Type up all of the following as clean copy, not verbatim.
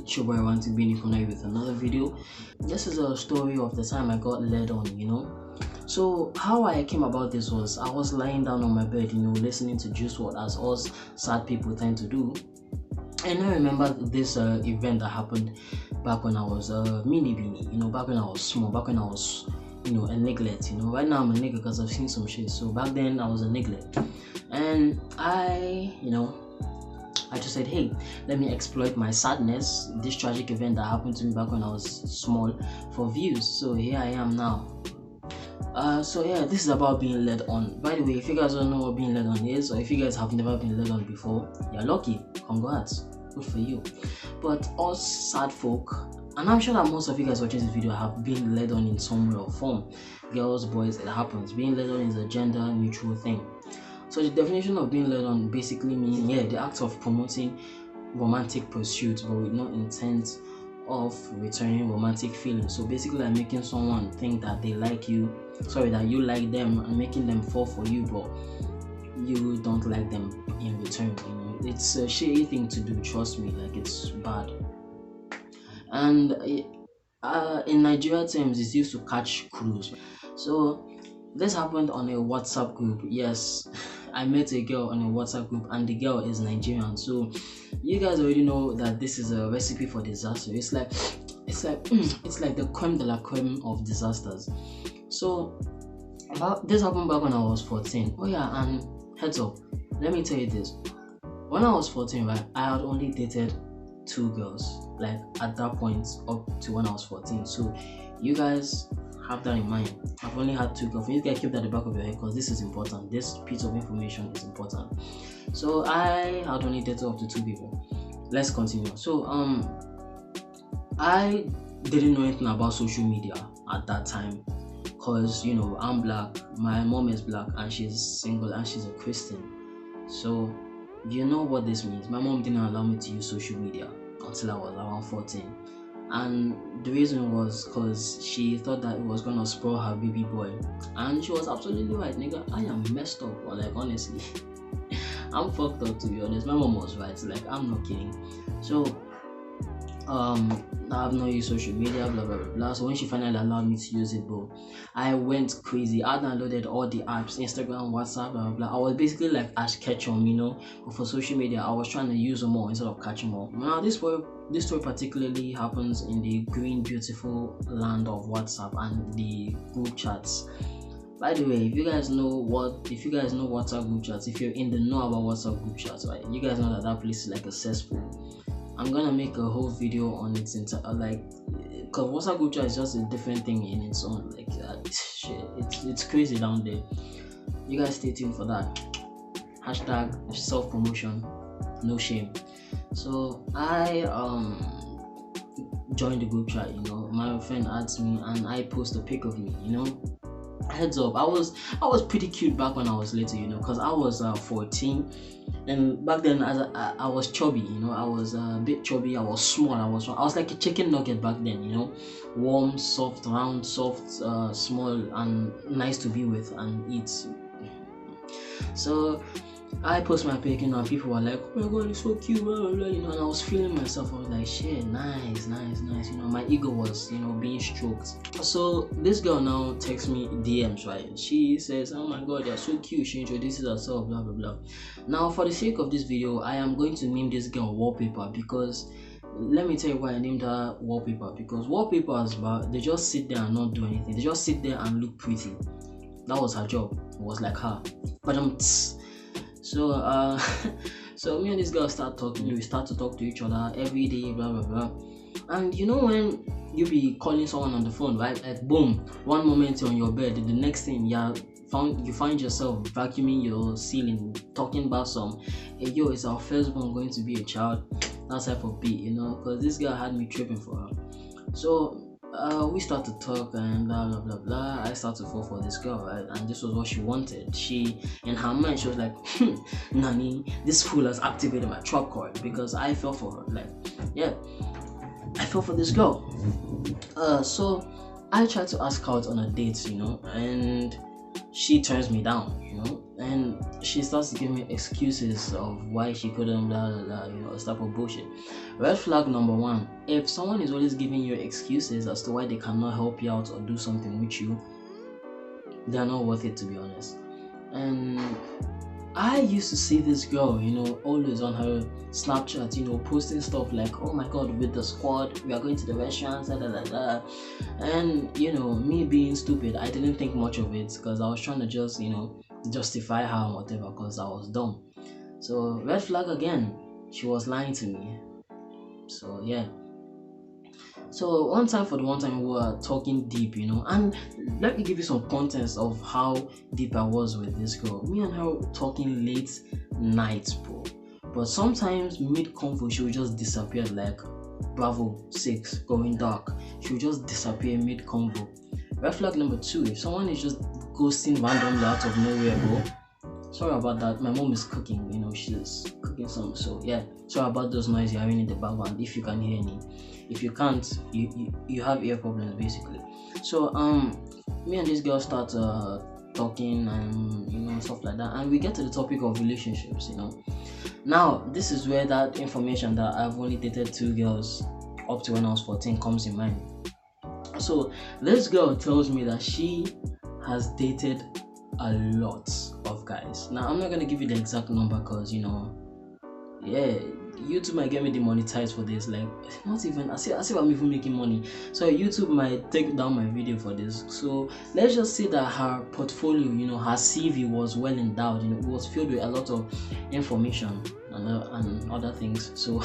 it's your boy want to be with another video. This is a story of the time I got led on. So how I came about this was I was lying down on my bed, listening to Juice WRLD as us sad people tend to do. And I remember this event that happened back when I was mini beanie, back when I was small, back when I was a niglet. Right now I'm a nigga because I've seen some shit. So back then I was a niglet, and I just said, hey, let me exploit my sadness, this tragic event that happened to me back when I was small, for views. So here I am now. So yeah, this is about being led on. By the way, if you guys don't know what being led on is, or if you guys have never been led on before, you're lucky. Congrats, good for you. But us sad folk, and I'm sure that most of you guys watching this video have been led on in some way or form. Girls, boys, it happens. Being led on is a gender neutral thing. So the definition of being led on basically means, the act of promoting romantic pursuits but with no intent of returning romantic feelings. So basically like making someone think that they like you, that you like them, and making them fall for you, but you don't like them in return. It's a shitty thing to do, trust me, like it's bad. And in Nigeria terms, it's used to catch cruise. So this happened on a WhatsApp group. Yes, I met a girl on a WhatsApp group, and the girl is Nigerian. So you guys already know that this is a recipe for disaster. It's like the creme de la creme of disasters. So this happened back when I was 14. Oh yeah, and heads up, let me tell you this. When I was 14, right, I had only dated 2 girls, like at that point up to when I was 14. So you guys have that in mind. I've only had 2 girls. You guys keep that at the back of your head because this is important. This piece of information is important. So I had only dated up to 2 people. Let's continue. So I didn't know anything about social media at that time because I'm black, my mom is black, and she's single and she's a Christian. So you know what this means. My mom didn't allow me to use social media until I was around 14. And the reason was because she thought that it was gonna spoil her baby boy, and she was absolutely right, nigga. I am messed up, or like honestly, I'm fucked up, to be honest. My mom was right, like I'm not kidding. So I've not used social media, blah blah blah blah. So when she finally allowed me to use it, bro, I went crazy. I downloaded all the apps, Instagram, WhatsApp, blah blah blah. I was basically like Ash Ketchum, but for social media I was trying to use them all instead of catching them all. Now this story particularly happens in the green beautiful land of WhatsApp and the group chats. By the way, if you guys know WhatsApp group chats, if you're in the know about WhatsApp group chats, right, you guys know that place is like a cesspool. I'm gonna make a whole video on it, because WhatsApp group chat is just a different thing in its own. Like shit, it's crazy down there. You guys stay tuned for that. Hashtag self-promotion, no shame. So I joined the group chat. My friend adds me, and I post a pic of me. Heads up, I was pretty cute back when I was little, because I was 14, and back then I was chubby, I was a bit chubby. I was small. I was like a chicken nugget back then, warm, soft, round, soft, small, and nice to be with and eat. So I post my pic, and people were like, oh my god, it's so cute, blah, blah, blah, and I was feeling myself. I was like, shit, nice, my ego was, being stroked. So this girl now texts me DMs, right? She says, oh my god, you're so cute. She introduces herself, blah blah blah. Now for the sake of this video, I am going to name this girl Wallpaper, because let me tell you why I named her Wallpaper. Because wallpapers, but they just sit there and not do anything. They just sit there and look pretty. That was her job. It was like her. But so so me and this girl start talking. We start to talk to each other every day, blah blah blah. And when you be calling someone on the phone, right? Like boom, one moment you're on your bed, the next thing you find yourself vacuuming your ceiling, talking about some, hey yo, is our firstborn going to be a child? That type of beat, because this girl had me tripping for her. So we start to talk and blah blah blah blah. I start to fall for this girl, right? And this was what she wanted. She, in her mind, she was like, Nani, this fool has activated my trap card, because I fell for her. Like, yeah, I fell for this girl. So I tried to ask her out on a date, and she turns me down, and she starts to give me excuses of why she couldn't, blah blah blah, this type of bullshit. Red flag number one: if someone is always giving you excuses as to why they cannot help you out or do something with you, they're not worth it, to be honest. And I used to see this girl, always on her Snapchat, posting stuff like, oh my god, with the squad, we are going to the restaurants, da da da da. And, me being stupid, I didn't think much of it because I was trying to just, justify her and whatever because I was dumb. So, red flag again, she was lying to me. So, yeah. So one time we were talking deep, and let me give you some context of how deep I was with this girl. Me and her talking late nights, bro. But sometimes mid-convo, she would just disappear, like Bravo 6 going dark. She would just disappear mid-convo. Red flag number two: if someone is just ghosting randomly out of nowhere, bro. Sorry about that. My mom is cooking, she's cooking some. So yeah, sorry about those noises you're hearing in the background. If you can hear any, if you can't, you have ear problems basically. So me and this girl start talking and stuff like that, and we get to the topic of relationships. Now this is where that information that I've only dated 2 girls up to when I was 14 comes in mind. So this girl tells me that she has dated a lot of guys. Now I'm not gonna give you the exact number because YouTube might get me demonetized for this. Like, not even as if I'm even making money. So YouTube might take down my video for this. So let's just say that her portfolio, her CV was well endowed. It was filled with a lot of information and other things. So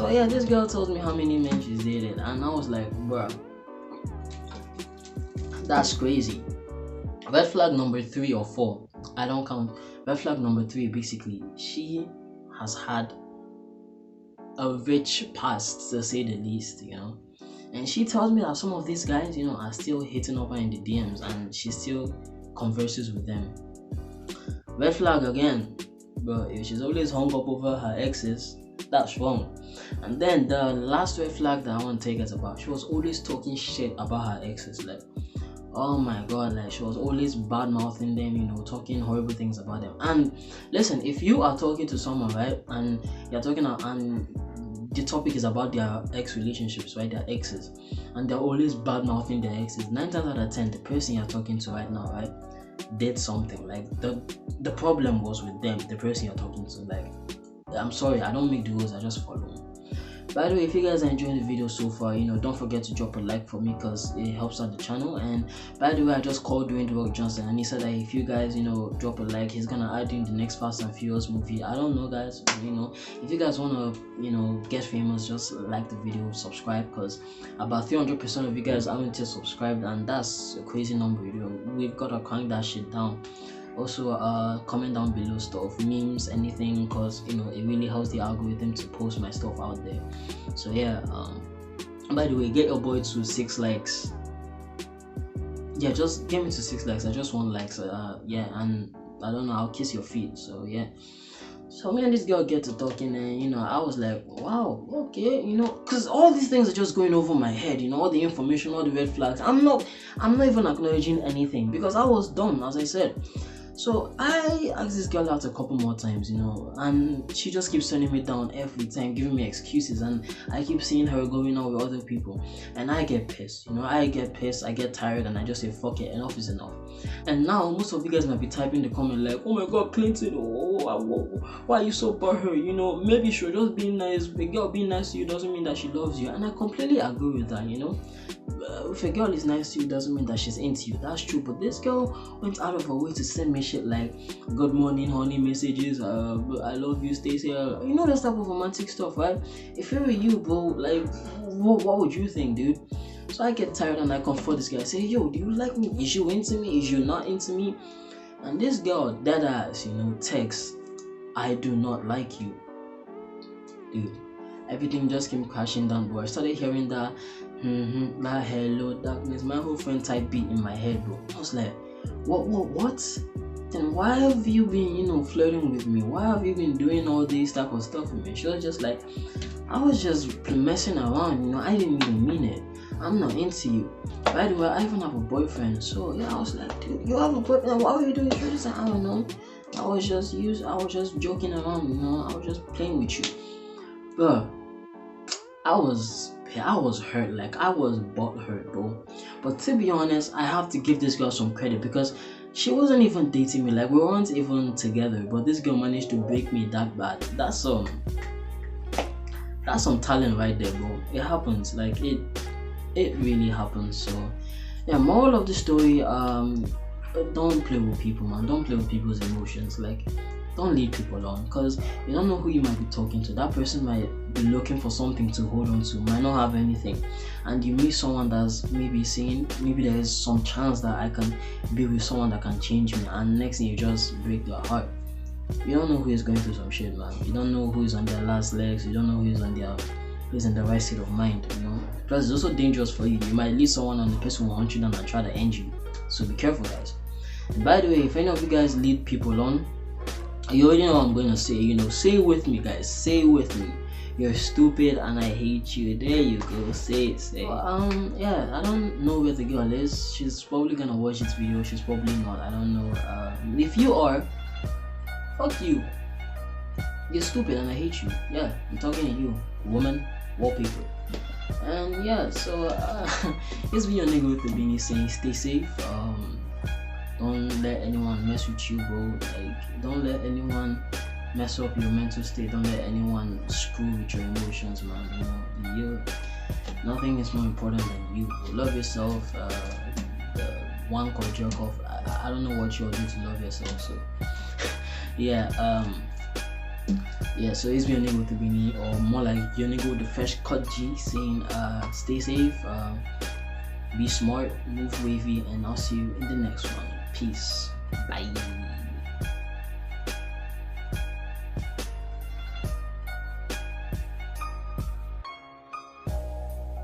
yeah, this girl tells me how many men she's dated, and I was like, bruh, that's crazy. Red flag number 3 or 4, I don't count. Red flag number 3, basically, she has had a rich past, to say the least, and she tells me that some of these guys, are still hitting up her in the DMs and she still converses with them. Red flag again, but if she's always hung up over her exes, that's wrong. And then the last red flag that I want to take is about, she was always talking shit about her exes, like, oh my god, like she was always bad mouthing them, talking horrible things about them. And listen, if you are talking to someone, right, and you're talking and the topic is about their ex relationships, right, their exes, and they're always bad mouthing their exes, 9 times out of 10 the person you're talking to right now, right, did something. Like the problem was with them, the person you're talking to. Like, I'm sorry, I don't make the rules, I just follow. By the way, if you guys are enjoying the video so far, don't forget to drop a like for me because it helps out the channel. And by the way, I just called Dwayne The Rock Johnson and he said that if you guys, drop a like, he's gonna add in the next Fast and Furious movie. I don't know, guys, but, if you guys wanna, get famous, just like the video, subscribe, because about 300% of you guys haven't yet subscribed, and that's a crazy number. We've got to crank that shit down. Also, comment down below stuff, memes, anything, because it really helps the algorithm to post my stuff out there. So yeah, by the way, get your boy to 6 likes. Yeah, just get me to 6 likes. I just want likes. Yeah, and I don't know, I'll kiss your feet. So yeah. So me and this girl get to talking, and I was like, wow, okay, because all these things are just going over my head, all the information, all the red flags. I'm not even acknowledging anything because I was dumb, as I said. So I asked this girl out a couple more times, and she just keeps turning me down every time, giving me excuses, and I keep seeing her going out with other people, and I get pissed, I get pissed, I get tired, and I just say, fuck it, enough is enough. And now most of you guys might be typing in the comment like, oh my god, Clinton, why are you so butthurt? Maybe you should just be nice. A girl being nice to you doesn't mean that she loves you, and I completely agree with that. If a girl is nice to you doesn't mean that she's into you. That's true. But this girl went out of her way to send me shit like good morning honey messages, I love you, stay here, that type of romantic stuff, right? If it were you, bro, like what would you think, dude? So I get tired and I confront this guy. I say, yo, do you like me? Is you into me? Is you not into me? And this girl, dead ass, texts, I do not like you. Dude, everything just came crashing down, bro. I started hearing that that hello darkness, my whole friend type beat in my head, bro. I was like, what? Then why have you been, flirting with me? Why have you been doing all this type of stuff with me? She was just like, I was just messing around, I didn't even mean it. I'm not into you. By the way, I even have a boyfriend. So yeah, I was like, dude, you have a boyfriend? What are you doing? She was like, I don't know. I was just joking around, you know, I was just playing with you. But I was hurt, like I was butt hurt, bro. But to be honest, I have to give this girl some credit because she wasn't even dating me, like we weren't even together. But this girl managed to break me that bad. That's some talent right there, bro. It happens, like it really happens. So yeah, moral of the story, don't play with people, man. Don't play with people's emotions. Like, don't lead people on, because you don't know who you might be talking to. That person might be looking for something to hold on to, might not have anything, and you meet someone that's maybe saying maybe there is some chance that I can be with someone that can change me, and next thing you just break their heart. You don't know who is going through some shit, man. You don't know who is on their last legs. You don't know who's in the right state of mind, you know. Plus, it's also dangerous for you. You might lead someone and the person will hunt you down and try to end you. So be careful, guys. And by the way, if any of you guys lead people on, you already know what I'm going to say. You know, say it with me, guys. Say it with me. You're stupid and I hate you. There you go. Say it. Say it. Yeah, I don't know where the girl is. She's probably gonna watch this video. She's probably not. I don't know. If you are, fuck you. You're stupid and I hate you. Yeah, I'm talking to you, woman, wallpaper. And yeah, so it's been your nigga with the beanie saying stay safe. Don't let anyone mess with you, bro. Like, don't let anyone mess up your mental state. Don't let anyone screw with your emotions, man. You know, nothing is more important than you. Love yourself. One called jerk off. I don't know what you'll do to love yourself. So yeah, so it's been your nigga with the beanie, or more like your nigga with the fresh cut G, saying stay safe, be smart, move wavy, and I'll see you in the next one. Peace. Bye.